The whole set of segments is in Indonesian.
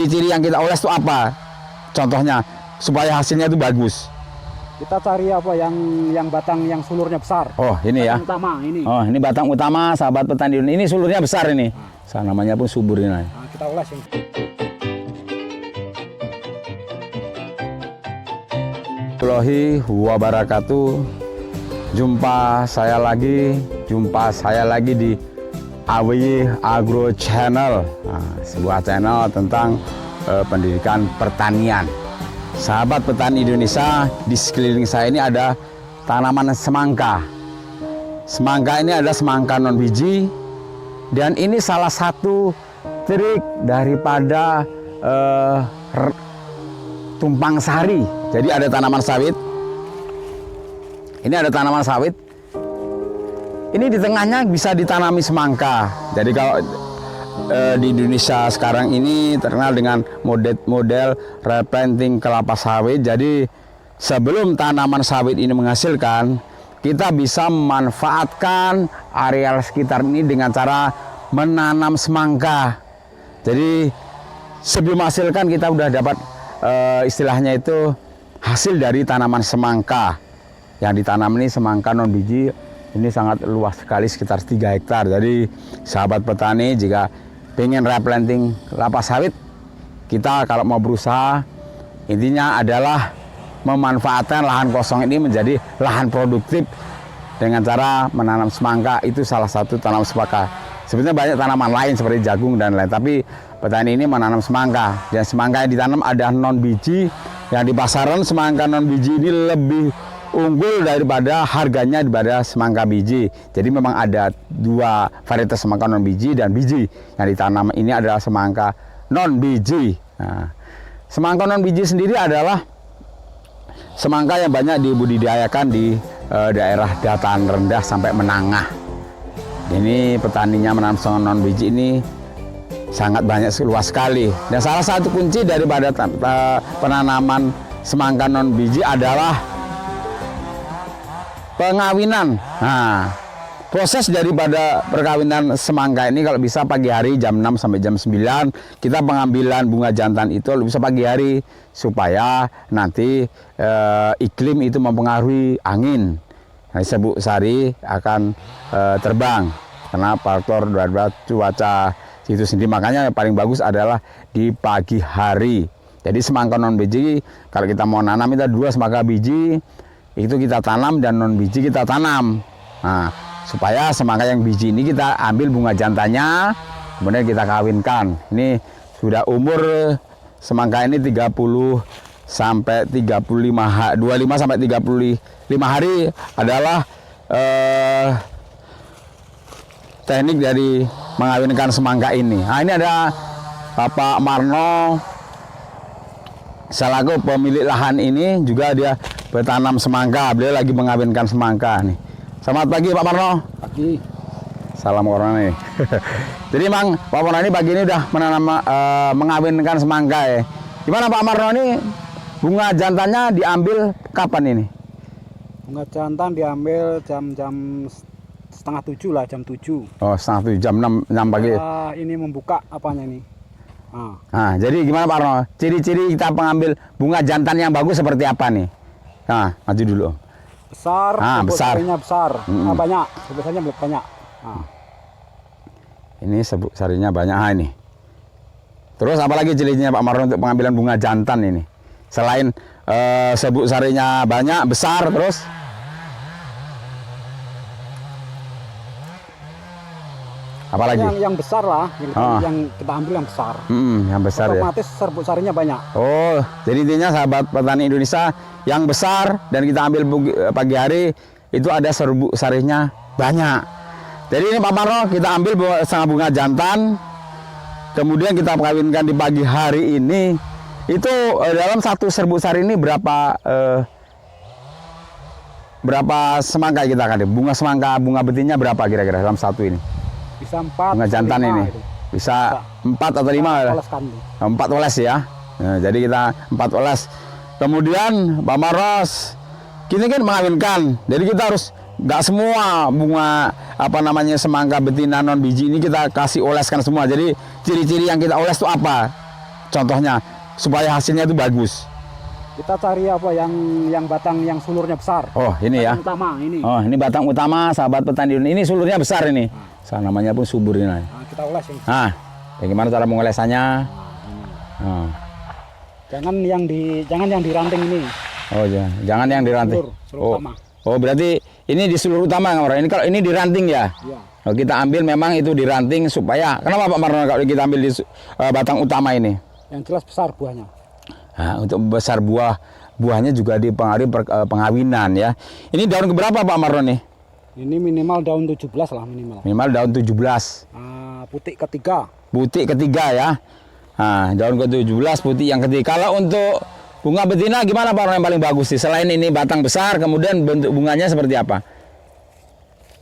Ciri yang kita oles itu apa? Contohnya supaya hasilnya itu bagus. Kita cari apa yang batang yang sulurnya besar. Oh, ini ya. Batang utama ini. Oh, ini batang utama sahabat petani. Ini sulurnya besar ini. Namanya pun subur ini. Nah, kita oles ini. Warahmatullahi wabarakatuh. Jumpa saya lagi di AWY Agro Channel, sebuah channel tentang pendidikan pertanian. Sahabat petani Indonesia, di sekeliling saya ini ada tanaman semangka. Semangka ini ada semangka non biji, dan ini salah satu trik daripada tumpang sari. Jadi ada tanaman sawit. Ini ada tanaman sawit. Ini di tengahnya bisa ditanami semangka. Jadi kalau di Indonesia sekarang ini terkenal dengan model replanting kelapa sawit. Jadi sebelum tanaman sawit ini menghasilkan, kita bisa memanfaatkan areal sekitar ini dengan cara menanam semangka. Jadi sebelum menghasilkan kita sudah dapat istilahnya itu hasil dari tanaman semangka. Yang ditanam ini semangka non biji. Ini sangat luas sekali, sekitar 3 hektar. Jadi sahabat petani jika pengen replanting kelapa sawit, kita kalau mau berusaha, intinya adalah memanfaatkan lahan kosong ini menjadi lahan produktif dengan cara menanam semangka. Itu salah satu tanaman semangka. Sebenarnya banyak tanaman lain seperti jagung dan lain, tapi petani ini menanam semangka. Dan semangka yang ditanam ada non biji. Yang di pasaran semangka non biji ini lebih unggul daripada harganya daripada semangka biji. Jadi memang ada 2 varietas semangka non biji dan biji. Yang ditanam ini adalah semangka non biji. Nah, semangka non biji sendiri adalah semangka yang banyak dibudidayakan di daerah dataran rendah sampai menengah. Ini petaninya menanam semangka non biji ini sangat banyak, luas sekali. Dan salah satu kunci daripada penanaman semangka non biji adalah pengawinan. Nah, proses daripada perkawinan semangka ini kalau bisa pagi hari jam 6 sampai jam 9, kita pengambilan bunga jantan itu kalau bisa pagi hari supaya nanti iklim itu mempengaruhi angin. Nah, serbuk sari akan terbang karena faktor daripada cuaca itu sendiri. Makanya yang paling bagus adalah di pagi hari. Jadi semangka non biji kalau kita mau nanam itu 2 semangka biji itu kita tanam dan non biji kita tanam. Nah, supaya semangka yang biji ini kita ambil bunga jantannya, kemudian kita kawinkan. Ini sudah umur semangka ini 30 sampai 25 25 sampai 35 hari adalah teknik dari mengawinkan semangka ini. Nah, ini ada Bapak Marno selaku pemilik lahan ini, juga dia bertanam semangka. Beliau lagi mengawinkan semangka nih. Selamat pagi Pak Marno. Pagi. Salam corona nih. Jadi Mang Pak Marno ini pagi ini udah menanam mengawinkan semangka ya. Gimana Pak Marno ini bunga jantannya diambil kapan ini? Bunga jantan diambil jam-jam setengah 7 lah, jam 7. Oh, setengah 7, jam 6 pagi. Ini membuka apanya ini? Nah, jadi gimana Pak Marno? Ciri-ciri kita pengambil bunga jantan yang bagus seperti apa nih? Nah, maju dulu. Besar, besar. Sarinya besar. Banyak, sebesarnya banyak. Ini serbuk sarinya banyak. Ini. Terus apalagi cirinya Pak Marno untuk pengambilan bunga jantan ini? Selain serbuk sarinya banyak, besar, terus? Apalagi? Yang besar lah, yang kita ambil yang besar. Yang besar. Otomatis ya? Serbuk sarinya banyak. Oh, jadi intinya sahabat petani Indonesia yang besar dan kita ambil pagi hari itu ada serbuk sarinya banyak. Jadi ini Pak Marno kita ambil setengah bunga jantan, kemudian kita kawinkan di pagi hari ini. Itu dalam satu serbuk sari ini berapa semangka kita kan? Bunga semangka, bunga betinnya berapa kira-kira dalam satu ini? Bisa 4 bunga jantan ini itu. Bisa 4 atau 5 ya? 4 oles ya. Nah, jadi kita 4 oles. Kemudian Pak Maros kita kan mengawinkan. Jadi kita harus nggak semua bunga semangka betina non biji ini kita kasih oleskan semua. Jadi ciri-ciri yang kita oles itu apa? contohnya supaya hasilnya itu bagus? Kita cari apa yang batang yang sulurnya besar. Oh, ini ya. Batang utama ini. Oh, ini batang utama sahabat petani. Ini sulurnya besar ini. Namanya pun subur ini. Nah, kita oles ini. Nah, bagaimana cara mengolesannya? Nah. Jangan yang diranting ini. Oh ya, jangan yang diranting. Sulur utama. Oh, berarti ini di sulur utama Kang Marno. Ini kalau ini diranting ya? Iya. Oh, kita ambil memang itu diranting supaya kenapa Pak Marno kalau kita ambil di batang utama ini? Yang jelas besar buahnya. Nah, untuk besar buahnya juga dipengaruhi pengawinan ya. Ini daun keberapa Pak Marno nih? Ini minimal daun 17 lah minimal. Minimal daun 17. Putih ketiga. Putih ketiga ya. Nah, daun ke-17 putih yang ketiga. Kalau untuk bunga betina gimana Pak Marno yang paling bagus sih? Selain ini batang besar, kemudian bentuk bunganya seperti apa?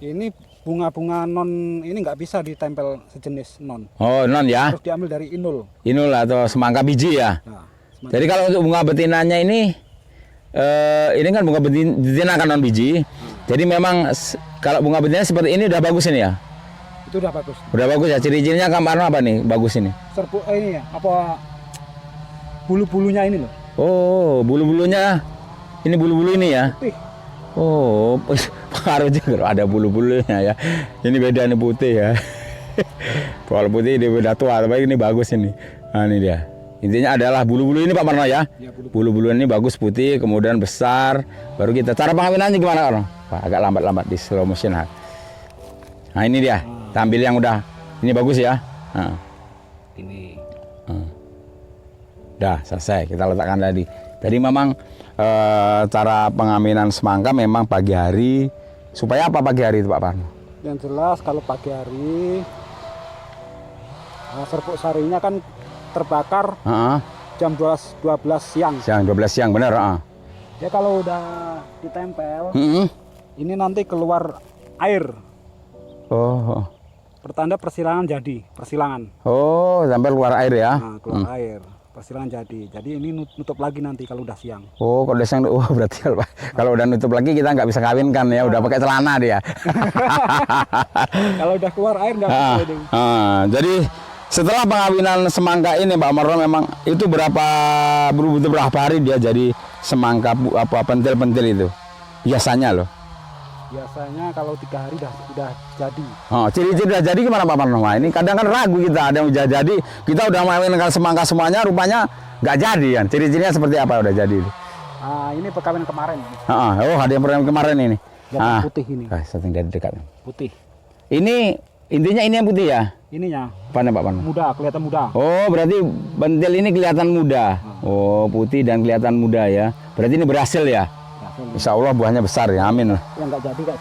Ini bunga-bunga non ini nggak bisa ditempel sejenis non. Oh, non ya. Harus diambil dari inul. Inul atau semangka biji ya. Nah, Jadi kalau untuk bunga betinanya ini kan bunga betina kan non biji. Jadi memang kalau bunga betina seperti ini udah bagus ini ya. itu udah bagus. Udah bagus ya. Ciri-cirinya Kang Marno apa nih bagus ini? Serbu ini ya, apa bulu-bulunya ini loh. Oh, bulu-bulunya. Ini bulu-bulu ini ya. Putih. Oh, pengaruh juga ada bulu-bulunya ya. Ini beda nih putih ya. Kalau putih dia beda tua, tapi ini bagus ini. Nah, ini dia. Intinya adalah bulu-bulu ini Pak Marno ya. Ya, Bulu-bulu ini bagus putih, kemudian besar. Baru kita cara pengawinannya gimana Kang Marno? Pak, agak lambat-lambat di slow motion. Nah, ini dia. Tampil yang udah. Ini bagus ya. Nah. Ini. Dah selesai. Kita letakkan tadi. Jadi memang cara pengawinan semangka memang pagi hari. Supaya apa pagi hari itu Pak Marno? Yang jelas kalau pagi hari serbuk sarinya kan terbakar jam 12 siang. Siang 12 siang benar. Ya kalau udah ditempel, ini nanti keluar air. Oh. Pertanda persilangan jadi, persilangan. Oh, sampai keluar air ya? Nah, keluar air, persilangan jadi. Jadi ini nutup lagi nanti kalau udah siang. Oh, kalau udah siang, berarti kalau udah nutup lagi kita nggak bisa kawinkan ya, udah pakai celana dia. Kalau udah keluar air nggak bisa ini. Jadi setelah pengawinan semangka ini Pak Marno memang itu butuh berapa hari dia jadi semangka pentil-pentil itu? Biasanya loh. Biasanya kalau 3 hari udah jadi. Oh, ciri-ciri udah jadi gimana Pak Marno? Nah, ini kadang kan ragu kita, ada yang udah jadi, kita udah mengawinkan semangka semuanya, rupanya nggak jadi kan? Ciri-cirinya seperti apa udah jadi? Ini perkawinan kemarin. Oh, ada yang perkawinan kemarin ini. Yang putih ini. Setting dari dekat. Putih. Ini intinya ini yang putih ya? Ininya. Apa Pak Marno? Muda, kelihatan muda. Oh, berarti pentil ini kelihatan muda. Oh, putih dan kelihatan muda ya. Berarti ini berhasil ya? Insya Allah buahnya besar ya, amin. Yang nggak jadi Kak.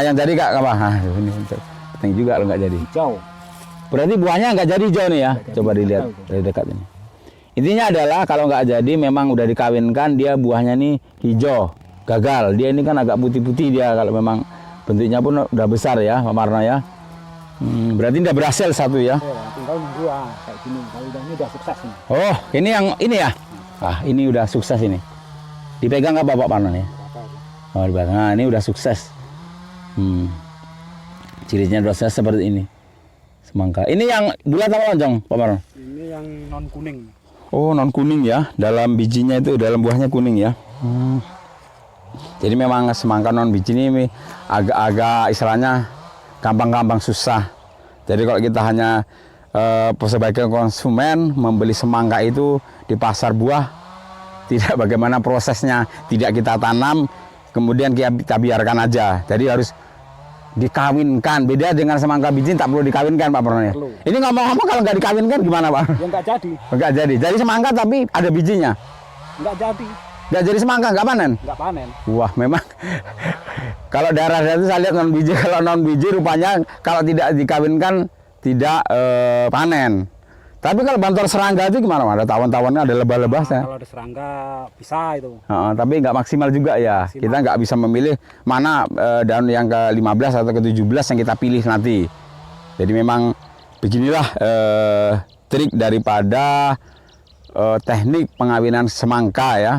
Yang jadi Kak apa? Ini penting juga kalau nggak jadi. Hijau. Berarti buahnya nggak jadi hijau nih ya? Coba dilihat dari dekat ini. Intinya adalah kalau nggak jadi memang udah dikawinkan dia buahnya nih hijau, gagal. Dia ini kan agak putih-putih dia kalau memang bentuknya pun udah besar ya, Pak Marno ya. Berarti udah berhasil satu ya. Tinggal nunggu kayak gini. Kalau ini udah sukses nih. Oh, ini yang ini ya? Ini udah sukses ini. Dipegang nggak Pak Marno nih? Oh, dipegang. Nah, ini udah sukses. Cirinya udah sukses seperti ini. Semangka. Ini yang bulat apa lonjong, Pak Marno? Ini yang non kuning. Oh, non kuning ya. Dalam bijinya itu, dalam buahnya kuning ya. Jadi memang semangka non biji ini agak-agak istilahnya gampang-gampang susah. Jadi kalau kita hanya sebagai konsumen membeli semangka itu di pasar buah, tidak bagaimana prosesnya, tidak kita tanam, kemudian kita biarkan aja. Jadi harus dikawinkan. Beda dengan semangka biji tak perlu dikawinkan Pak Marno. Ini ngomong-ngomong kalau nggak dikawinkan gimana Pak? Ya nggak jadi. Nggak jadi. Jadi semangka tapi ada bijinya. Nggak jadi. Nggak jadi semangka, nggak panen? Nggak panen. Wah, memang kalau daerah itu saya lihat non biji. Kalau non biji rupanya kalau tidak dikawinkan tidak panen. Tapi kalau bantor serangga itu gimana? Ada tawon-tawonnya, ada lebah-lebahnya. Kalau ada serangga bisa itu. Tapi nggak maksimal juga ya. Kita nggak bisa memilih mana daun yang ke-15 atau ke-17 yang kita pilih nanti. Jadi memang beginilah trik daripada teknik pengawinan semangka ya.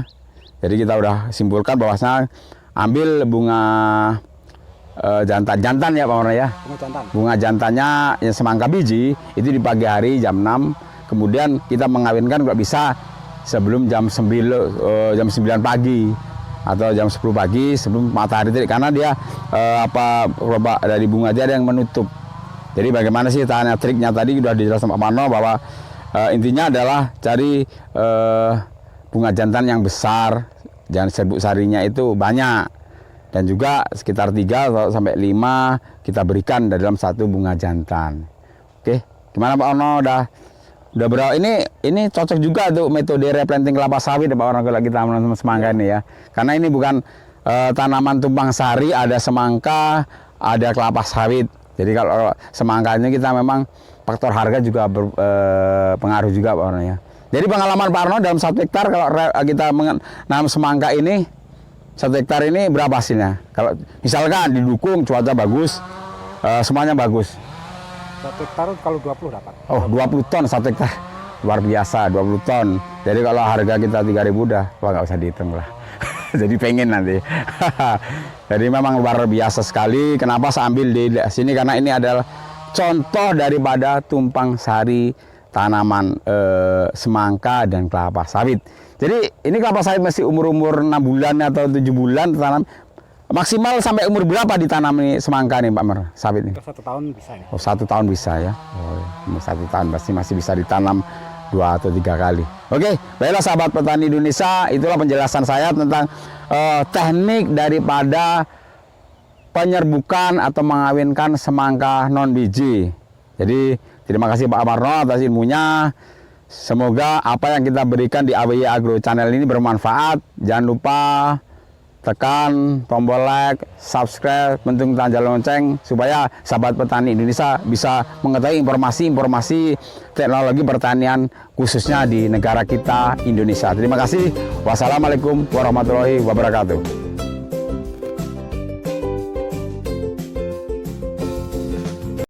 Jadi kita udah simpulkan bahwasanya ambil bunga jantan ya Pak Marno ya. Bunga jantan. Bunga jantannya yang semangka biji itu di pagi hari jam 6. kemudian kita mengawinkan kalau bisa sebelum jam 9 pagi atau jam 10 pagi sebelum matahari terik, karena dia kelopak dari bunga dia ada yang menutup. Jadi bagaimana sih triknya tadi sudah dijelaskan Pak Marno bahwa intinya adalah cari bunga jantan yang besar, jangan serbuk sarinya itu banyak, dan juga sekitar 3 sampai 5 kita berikan dalam satu bunga jantan. Oke, gimana Pak Ono? Udah berapa? Ini cocok juga untuk metode replanting kelapa sawit ya Pak Ono kalau kita menanam semangka ini ya. Karena ini bukan tanaman tumpang sari, ada semangka, ada kelapa sawit. Jadi kalau semangkanya kita memang faktor harga juga berpengaruh juga Pak Ono ya. Jadi pengalaman Pak Arno dalam 1 hektar kalau kita menanam semangka ini 1 hektar ini berapa hasilnya? Kalau misalkan didukung cuaca bagus, semuanya bagus. 1 hektar kalau 20 dapat. Oh, 20 ton 1 hektar. Luar biasa, 20 ton. Jadi kalau harga kita 3.000 udah, wah nggak usah dihitung lah. Jadi pengen nanti. Jadi memang luar biasa sekali. Kenapa saya ambil di sini? Karena ini adalah contoh daripada tumpang sari tanaman semangka dan kelapa sawit. Jadi ini kelapa sawit masih umur 6 bulan atau 7 bulan tanam. Maksimal sampai umur berapa ditanam nih semangka nih Pak Mer, sawit ini? 1 tahun bisa ya. Oh, 1 tahun bisa ya. Oh, umur 1 tahun pasti masih bisa ditanam 2 atau 3 kali. Oke, baiklah sahabat petani Indonesia, itulah penjelasan saya tentang teknik daripada penyerbukan atau mengawinkan semangka non biji. Jadi terima kasih Pak Amarno atas ilmunya. Semoga apa yang kita berikan di AWY Agro Channel ini bermanfaat. Jangan lupa tekan tombol like, subscribe, pentung tanda lonceng supaya sahabat petani Indonesia bisa mengetahui informasi-informasi teknologi pertanian khususnya di negara kita Indonesia. Terima kasih. Wassalamualaikum warahmatullahi wabarakatuh.